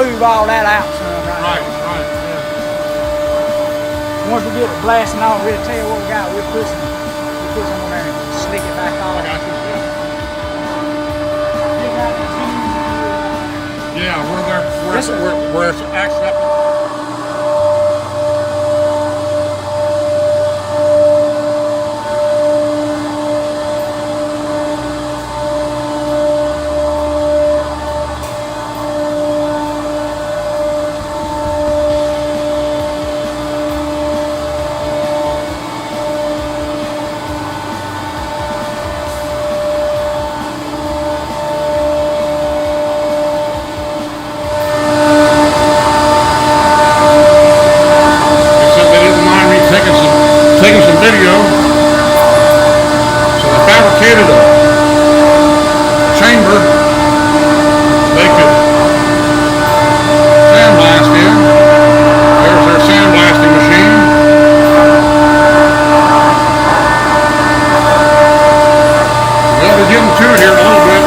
move all that out some Right, yeah. Once we get it blasting off, we'll tell you what we got. We'll put some on there and slick it back off. I got you, yeah. Yeah, where it's accepted. Taking some video. So they fabricated a chamber they could sandblast in. There's their sandblasting machine. Well, we're getting to it here in a little bit.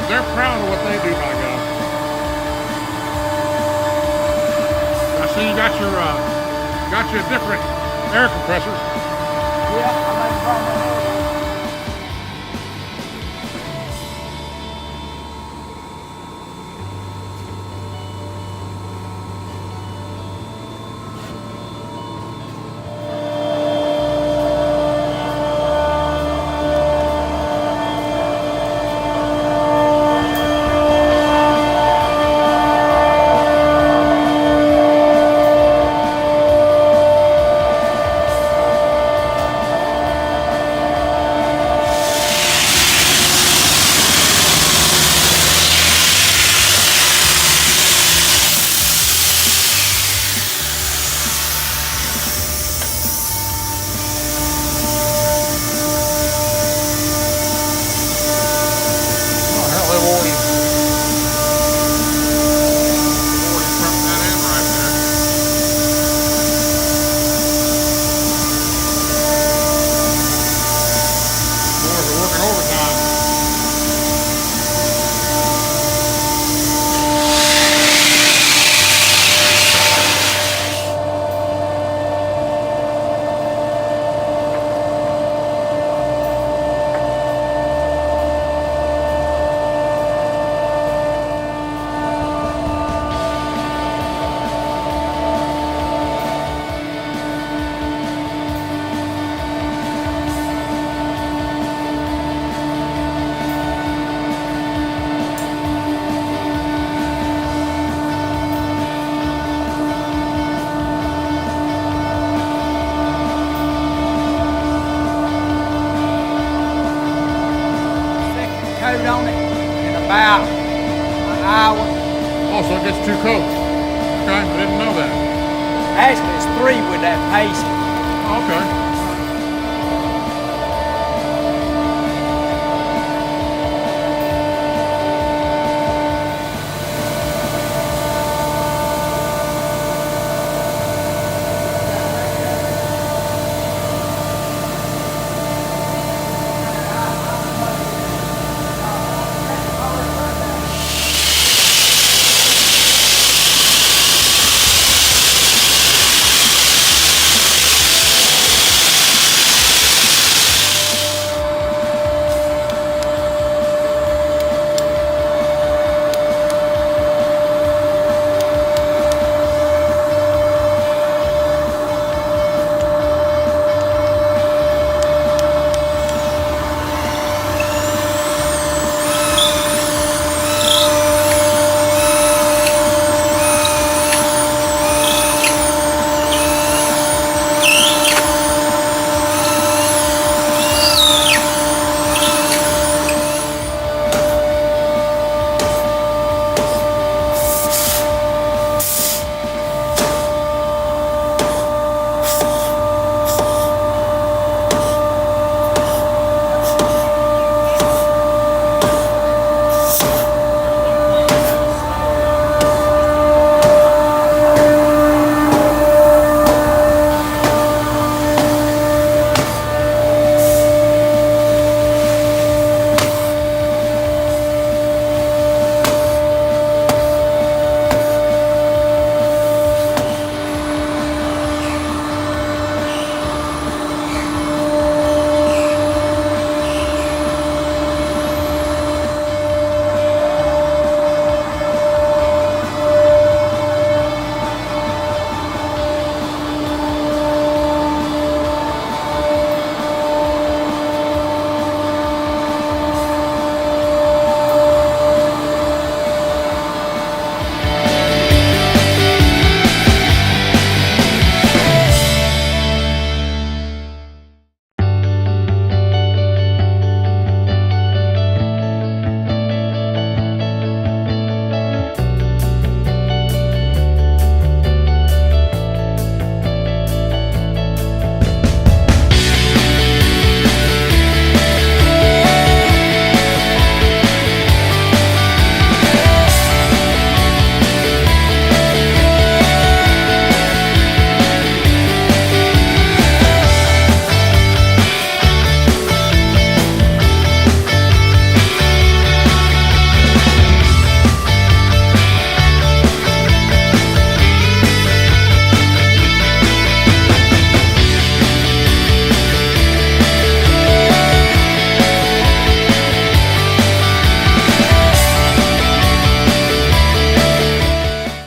They're proud of what they do, by God. I see you got your different air compressors. Yeah, I might find that. Coat on it in about an hour. Oh, so it gets 2 coats. Okay, I didn't know that. Actually, it's 3 with that paste. Okay.